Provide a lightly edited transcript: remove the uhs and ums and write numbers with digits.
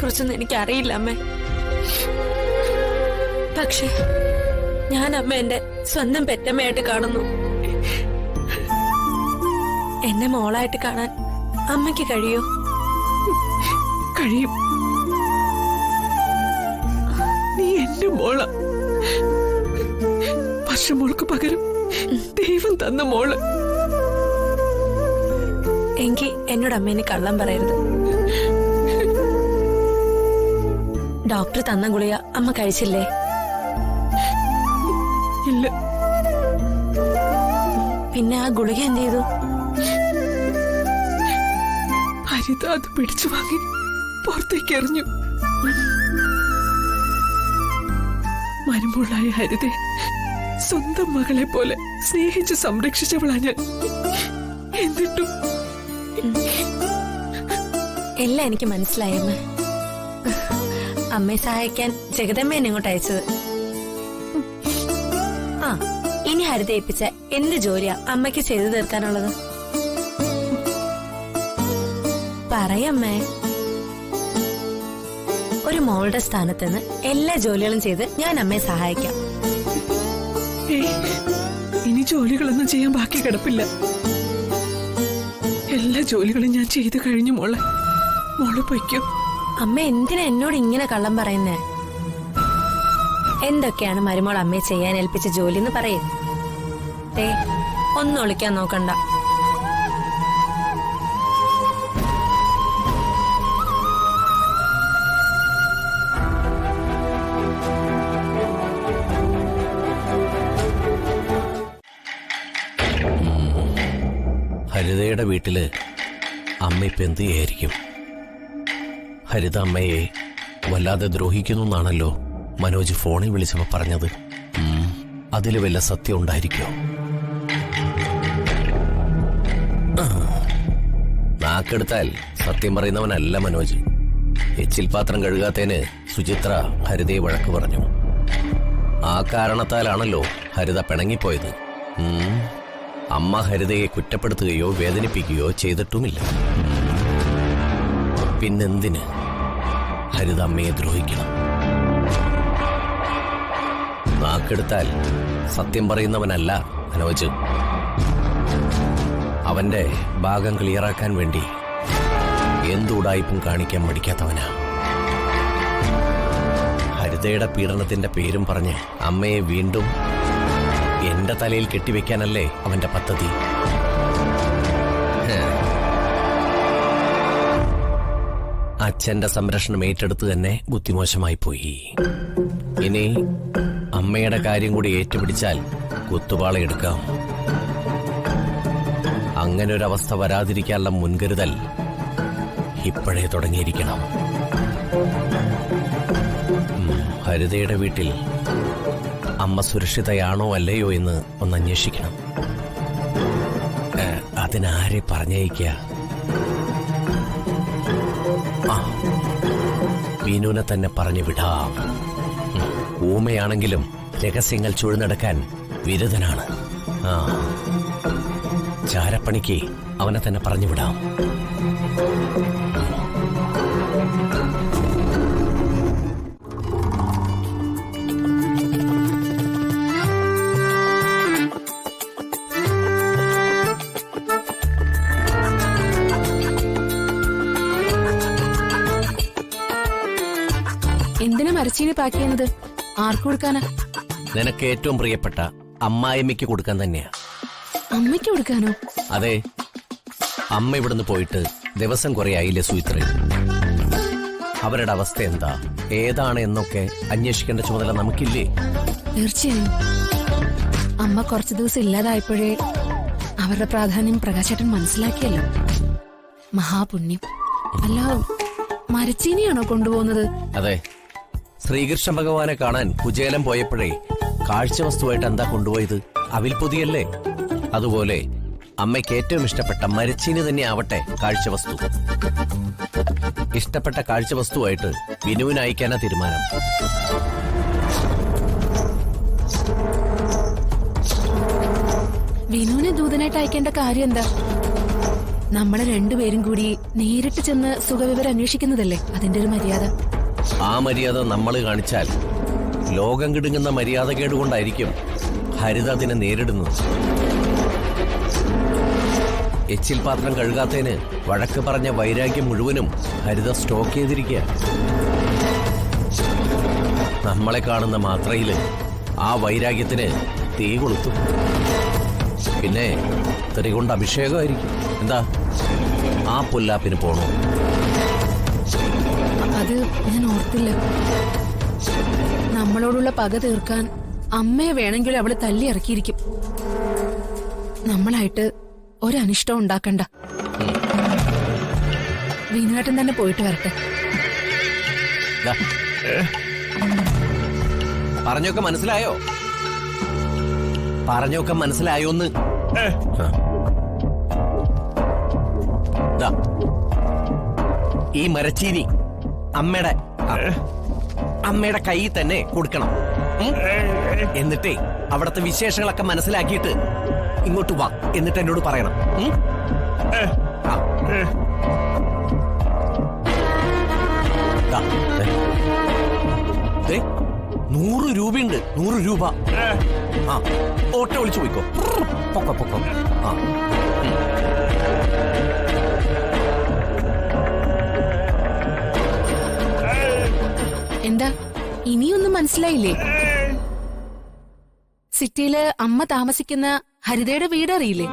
കുറിച്ചൊന്നും എനിക്ക് അറിയില്ല അമ്മേ. പക്ഷെ ഞാൻ അമ്മ എന്റെ സ്വന്തം പെറ്റമ്മയായിട്ട് കാണുന്നു. എന്നെ മോളായിട്ട് കാണാൻ അമ്മയ്ക്ക് കഴിയോ? കഴിയും. നീ എന്റെ മോള. വർഷമോൾക്ക് പകരം ദൈവം തന്ന മോള്. എങ്കിൽ എന്നോട് അമ്മേനെ കള്ളം പറയരുത്. ഡോക്ടർ തന്ന ഗുളിക അമ്മ കഴിച്ചില്ലേ? ഇല്ല. പിന്നെ ആ ഗുളിക എന്ത് ചെയ്തു? ഹരിത അത് പിടിച്ചു വാങ്ങി പുറത്തേക്ക് എറിഞ്ഞു. മരുമോളായ ഹരിതയെ സ്വന്തം മകളെ പോലെ സ്നേഹിച്ച് സംരക്ഷിച്ചവളാ ഞാൻ. എന്നിട്ടും എല്ലാം എനിക്ക് മനസ്സിലായി അമ്മ. അമ്മയെ സഹായിക്കാൻ ജഗദമ്മേനെ ഇങ്ങോട്ട് അയച്ചത്. ആ, ഇനി ഹരിത ഏൽപ്പിച്ച എന്ത് ജോലിയാ അമ്മയ്ക്ക് ചെയ്തു തീർക്കാനുള്ളത്? പറയമ്മേ. ഒരു മോളുടെ സ്ഥാനത്ത് നിന്ന് എല്ലാ ജോലികളും ചെയ്ത് ഞാൻ അമ്മയെ സഹായിക്കാം. ഇനി ജോലികളൊന്നും ചെയ്യാൻ ബാക്കി കിടപ്പില്ല. എല്ലാ ജോലികളും ഞാൻ ചെയ്തു കഴിഞ്ഞു മോളെ. മോള് പൊയ്ക്കോ. അമ്മ എന്തിനാ എന്നോട് ഇങ്ങനെ കള്ളം പറയുന്നേ? എന്തൊക്കെയാണ് മരുമോൾ അമ്മയെ ചെയ്യാൻ ഏൽപ്പിച്ച ജോലി എന്ന് പറയേ. ഒന്നും ഒളിക്കാൻ നോക്കണ്ട. ഹരിതയുടെ വീട്ടില് അമ്മ ഇപ്പൊ എന്ത് ചെയ്യായിരിക്കും? ഹരിത അമ്മയെ വല്ലാതെ ദ്രോഹിക്കുന്നു എന്നാണല്ലോ മനോജ് ഫോണിൽ വിളിച്ചപ്പോ പറഞ്ഞത്. അതില് വല്ല സത്യം ഉണ്ടായിരിക്കോ? നാക്കെടുത്താൽ സത്യം പറയുന്നവനല്ല മനോജ്. എച്ചിൽ പാത്രം കഴുകാത്തേന് സുചിത്ര ഹരിതയെ വഴക്ക് പറഞ്ഞു. ആ കാരണത്താലാണല്ലോ ഹരിത പിണങ്ങിപ്പോയത്. അമ്മ ഹരിതയെ കുറ്റപ്പെടുത്തുകയോ വേദനിപ്പിക്കുകയോ ചെയ്തിട്ടുമില്ല. പിന്നെന്തിന് ഹരിത അമ്മയെ ദ്രോഹിക്കണം? നാക്കെടുത്താൽ സത്യം പറയുന്നവനല്ല മനോജ്. അവന്റെ ഭാഗം ക്ലിയറാക്കാൻ വേണ്ടി എന്തുടായ്പും കാണിക്കാൻ മടിക്കാത്തവനാ. ഹരിതയുടെ പീഡനത്തിന്റെ പേരും പറഞ്ഞ് അമ്മയെ വീണ്ടും എന്റെ തലയിൽ കെട്ടിവെക്കാനല്ലേ അവന്റെ പദ്ധതി. അച്ഛന്റെ സംരക്ഷണം ഏറ്റെടുത്ത് തന്നെ ബുദ്ധിമോശമായി പോയി. ഇനി അമ്മയുടെ കാര്യം കൂടി ഏറ്റുപിടിച്ചാൽ കുത്തുപാളയെടുക്കാം. അങ്ങനെ ഒരവസ്ഥ വരാതിരിക്കാനുള്ള മുൻകരുതൽ ഇപ്പോഴേ തുടങ്ങിയിരിക്കണം. ഹരിതയുടെ വീട്ടിൽ അമ്മ സുരക്ഷിതയാണോ അല്ലയോ എന്ന് ഒന്ന് അന്വേഷിക്കണം. അതിനാരെ പറഞ്ഞയക്കുക? ബീനുവിനെ തന്നെ പറഞ്ഞു വിടാം. ഊമയാണെങ്കിലും രഹസ്യങ്ങൾ ചുഴന്നെടുക്കാൻ വിരുദ്ധനാണ്. ചാരപ്പണിക്ക് അവനെ തന്നെ പറഞ്ഞു വിടാം. എന്തിനാ മരച്ചീനി പാക്ക് ചെയ്യുന്നത്? ആർക്ക് കൊടുക്കാനാ? നിനക്ക് ഏറ്റവും പ്രിയപ്പെട്ട അമ്മായിമ്മയ്ക്ക് കൊടുക്കാൻ തന്നെയാ. അമ്മയ്ക്ക് കൊടുക്കാനോ? അതെ. അമ്മ ഇവിടുന്ന് പോയിട്ട് ദിവസം കുറെ ആയില്ലേ സുയിത്രേ. അവരുടെ അവസ്ഥ എന്താ, ഏതാണ് എന്നൊക്കെ അന്വേഷിക്കേണ്ട ചുമതല നമുക്കില്ലേ? തീർച്ചയായും. അമ്മ കുറച്ചു ദിവസം ഇല്ലാതായപ്പോഴേ അവരുടെ പ്രാധാന്യം പ്രകാശേട്ടൻ മനസ്സിലാക്കിയല്ലോ. മഹാപുണ്യം. അല്ല, മരച്ചീനിയാണോ കൊണ്ടുപോകുന്നത്? അതെ. ശ്രീകൃഷ്ണ ഭഗവാനെ കാണാൻ കുചേലം പോയപ്പോഴേ കാഴ്ചവസ്തുവായിട്ട് എന്താ കൊണ്ടുപോയത്? അവിൽപ്പൊതിയല്ലേ? അതുപോലെ അമ്മയ്ക്ക് ഏറ്റവും ഇഷ്ടപ്പെട്ട മരച്ചീനി തന്നെ ആവട്ടെ കാഴ്ചവസ്തു. ഇഷ്ടപ്പെട്ട കാഴ്ചവസ്തുവായിട്ട് വിനുവിന് അയക്കാനാ തീരുമാനം. വിനുവിനെ ദൂതനായിട്ട് അയക്കേണ്ട കാര്യം എന്താ? നമ്മളെ രണ്ടുപേരും കൂടി നേരിട്ട് ചെന്ന് സുഖവിവരം അന്വേഷിക്കുന്നതല്ലേ അതിന്റെ ഒരു മര്യാദ. ആ മര്യാദ നമ്മൾ കാണിച്ചാൽ ലോകം കിടുങ്ങുന്ന മര്യാദ കേടുകൊണ്ടായിരിക്കും ഹരിത അതിനെ നേരിടുന്നത്. എച്ചിൽ പാത്രം കഴുകാത്തതിന് വഴക്ക് പറഞ്ഞ വൈരാഗ്യം മുഴുവനും ഹരിത സ്റ്റോക്ക് ചെയ്തിരിക്കുക. നമ്മളെ കാണുന്ന മാത്രയില് ആ വൈരാഗ്യത്തിന് തീ കൊളുത്തും. പിന്നെ തെറി കൊണ്ട് അഭിഷേകമായിരിക്കും. എന്താ ആ പൊല്ലാപ്പിന് പോണോ? അത് ഞാൻ ഓർത്തില്ല. നമ്മളോടുള്ള പക തീർക്കാൻ അമ്മയെ വേണമെങ്കിൽ അവള് തല്ലി ഇറക്കിയിരിക്കും. നമ്മളായിട്ട് ഒരനിഷ്ടം ഉണ്ടാക്കണ്ട. വിനുവേട്ടൻ തന്നെ പോയിട്ട് വരട്ടെ. ദാ. പറഞ്ഞൊക്കെ മനസ്സിലായോ? പറഞ്ഞൊക്കെ മനസ്സിലായോന്ന്? ദാ. ഈ മരച്ചീനി അമ്മയുടെ കയ്യിൽ തന്നെ കൊടുക്കണം. എന്നിട്ടേ അവിടത്തെ വിശേഷങ്ങളൊക്കെ മനസ്സിലാക്കിയിട്ട് ഇങ്ങോട്ട് വാ. എന്നിട്ട് എന്നോട് പറയണം. ദാ, ദേ. 100 രൂപയുണ്ട്. 100 രൂപ. ആ, ഓട്ടോ വിളിച്ചു പോയിക്കോ. പൊക്കം. ആ. എന്താ ഇനിയൊന്നും മനസ്സിലായില്ലേ? സിറ്റിയില് അമ്മ താമസിക്കുന്ന ഹരിതയുടെ വീട് അറിയില്ലേ?